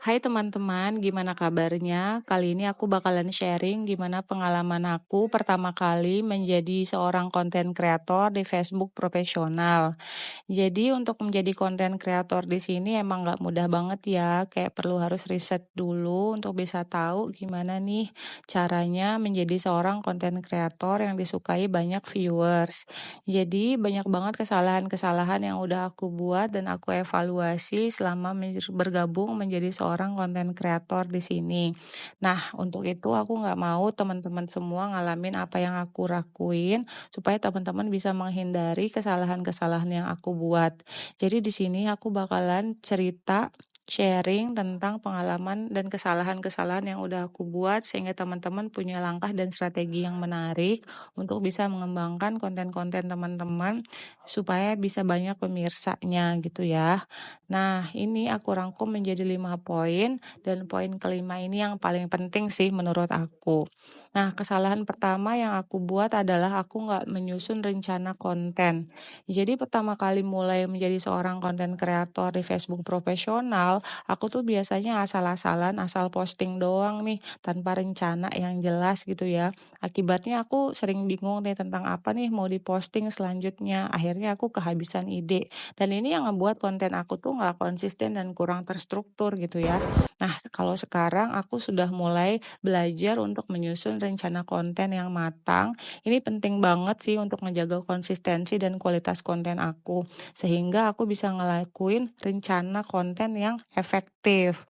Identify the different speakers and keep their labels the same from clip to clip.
Speaker 1: Hai teman-teman, gimana kabarnya? Kali ini aku bakalan sharing gimana pengalaman aku pertama kali menjadi seorang konten kreator di Facebook profesional. Jadi untuk menjadi konten kreator di sini emang nggak mudah banget ya, kayak perlu harus riset dulu untuk bisa tahu gimana nih caranya menjadi seorang konten kreator yang disukai banyak viewers. Jadi banyak banget kesalahan-kesalahan yang udah aku buat dan aku evaluasi selama bergabung menjadi seorang konten kreator di sini. Nah, untuk itu aku nggak mau teman-teman semua ngalamin apa yang aku lakuin supaya teman-teman bisa menghindari kesalahan-kesalahan yang aku buat. Jadi di sini aku bakalan cerita sharing tentang pengalaman dan kesalahan-kesalahan yang udah aku buat sehingga teman-teman punya langkah dan strategi yang menarik untuk bisa mengembangkan konten-konten teman-teman supaya bisa banyak pemirsanya gitu ya. Nah, ini aku rangkum menjadi 5 poin dan poin kelima ini yang paling penting sih menurut aku. Nah, kesalahan pertama yang aku buat adalah aku nggak menyusun rencana konten. Jadi pertama kali mulai menjadi seorang konten kreator di Facebook profesional, aku tuh biasanya asal-asalan, asal posting doang nih, tanpa rencana yang jelas gitu ya. Akibatnya aku sering bingung nih tentang apa nih mau diposting selanjutnya. Akhirnya aku kehabisan ide. Dan ini yang ngebuat konten aku tuh nggak konsisten dan kurang terstruktur gitu ya. Nah, kalau sekarang aku sudah mulai belajar untuk menyusun rencana konten yang matang. Ini penting banget sih untuk menjaga konsistensi dan kualitas konten aku. Sehingga aku bisa ngelakuin rencana konten yang efektif.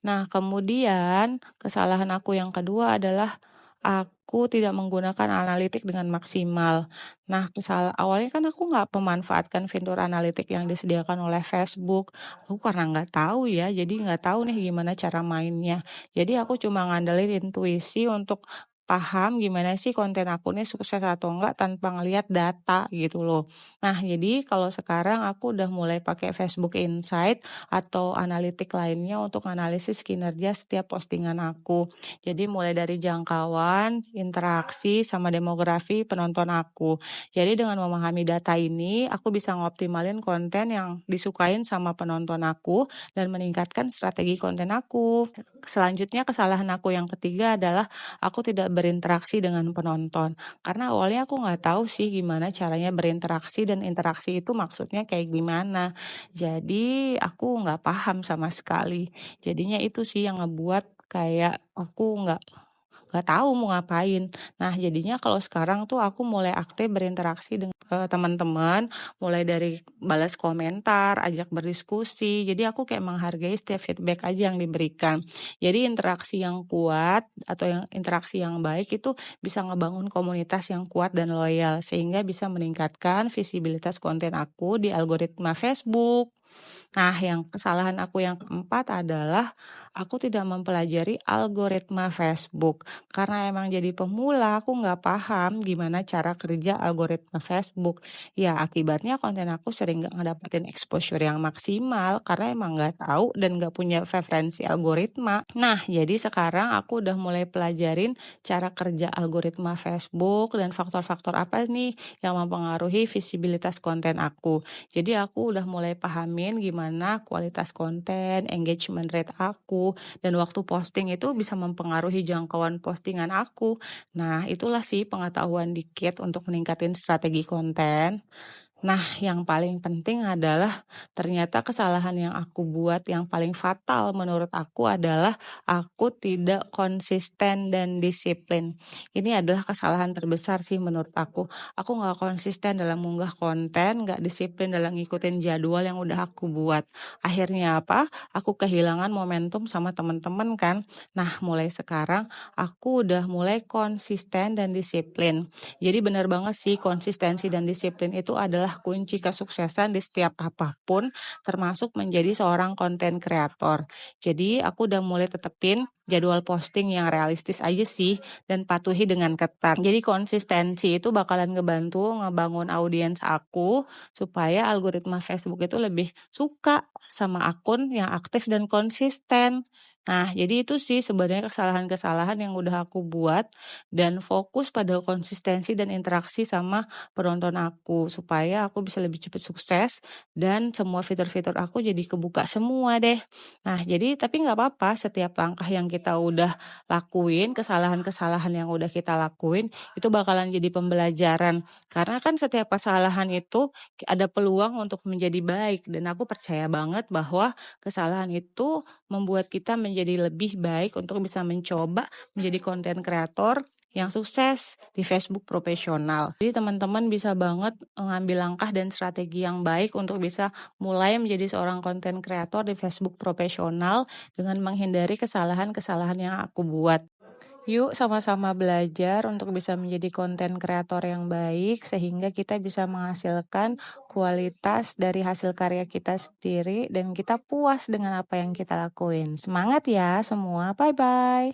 Speaker 1: Nah, kemudian kesalahan aku yang kedua adalah aku tidak menggunakan analitik dengan maksimal. Nah, awalnya kan aku nggak memanfaatkan fitur analitik yang disediakan oleh Facebook. Aku karena nggak tahu ya, jadi nggak tahu nih gimana cara mainnya. Jadi aku cuma ngandelin intuisi untuk paham gimana sih konten aku ini sukses atau enggak tanpa ngelihat data gitu loh. Nah, jadi kalau sekarang aku udah mulai pakai Facebook Insight atau analitik lainnya untuk analisis kinerja setiap postingan aku. Jadi mulai dari jangkauan, interaksi, sama demografi penonton aku. Jadi dengan memahami data ini, aku bisa ngoptimalin konten yang disukain sama penonton aku dan meningkatkan strategi konten aku. Selanjutnya kesalahan aku yang ketiga adalah aku tidak berinteraksi dengan penonton. Karena awalnya aku nggak tahu sih gimana caranya berinteraksi dan interaksi itu maksudnya kayak gimana. Jadi aku nggak paham sama sekali. Jadinya itu sih yang ngebuat kayak aku nggak tahu mau ngapain. Nah, jadinya kalau sekarang tuh aku mulai aktif berinteraksi dengan teman-teman, mulai dari balas komentar, ajak berdiskusi. Jadi aku kayak menghargai setiap feedback aja yang diberikan. Jadi interaksi yang kuat atau yang interaksi yang baik itu bisa ngebangun komunitas yang kuat dan loyal sehingga bisa meningkatkan visibilitas konten aku di algoritma Facebook. Nah, yang kesalahan aku yang keempat adalah aku tidak mempelajari algoritma Facebook. Karena emang jadi pemula, aku nggak paham gimana cara kerja algoritma Facebook. Ya, akibatnya konten aku sering nggak ngedapetin exposure yang maksimal karena emang nggak tahu dan nggak punya preferensi algoritma. Nah, jadi sekarang aku udah mulai pelajarin cara kerja algoritma Facebook dan faktor-faktor apa nih yang mempengaruhi visibilitas konten aku. Jadi aku udah mulai pahamin gimana kualitas konten, engagement rate aku, dan waktu posting itu bisa mempengaruhi jangkauan postingan aku. Nah, itulah sih pengetahuan dikit untuk meningkatin strategi konten. Nah, yang paling penting adalah ternyata kesalahan yang aku buat yang paling fatal menurut aku adalah aku tidak konsisten dan disiplin. Ini adalah kesalahan terbesar sih menurut aku. Aku nggak konsisten dalam mengunggah konten, nggak disiplin dalam ngikutin jadwal yang udah aku buat. Akhirnya apa? Aku kehilangan momentum sama teman-teman kan. Nah, mulai sekarang aku udah mulai konsisten dan disiplin. Jadi benar banget sih konsistensi dan disiplin itu adalah kunci kesuksesan di setiap apapun termasuk menjadi seorang konten kreator. Jadi aku udah mulai tetepin jadwal posting yang realistis aja sih dan patuhi dengan ketat. Jadi konsistensi itu bakalan ngebantu ngebangun audiens aku supaya algoritma Facebook itu lebih suka sama akun yang aktif dan konsisten. Nah, jadi itu sih sebenarnya kesalahan-kesalahan yang udah aku buat dan fokus pada konsistensi dan interaksi sama penonton aku supaya supaya aku bisa lebih cepat sukses dan semua fitur-fitur aku jadi kebuka semua deh. Nah, jadi tapi nggak apa-apa setiap langkah yang kita udah lakuin, kesalahan-kesalahan yang udah kita lakuin, itu bakalan jadi pembelajaran. Karena kan setiap kesalahan itu ada peluang untuk menjadi baik dan aku percaya banget bahwa kesalahan itu membuat kita menjadi lebih baik untuk bisa mencoba menjadi konten kreator yang sukses di Facebook profesional. Jadi teman-teman bisa banget mengambil langkah dan strategi yang baik untuk bisa mulai menjadi seorang konten kreator di Facebook profesional dengan menghindari kesalahan-kesalahan yang aku buat. Yuk sama-sama belajar untuk bisa menjadi konten kreator yang baik sehingga kita bisa menghasilkan kualitas dari hasil karya kita sendiri dan kita puas dengan apa yang kita lakuin. Semangat ya semua, bye-bye.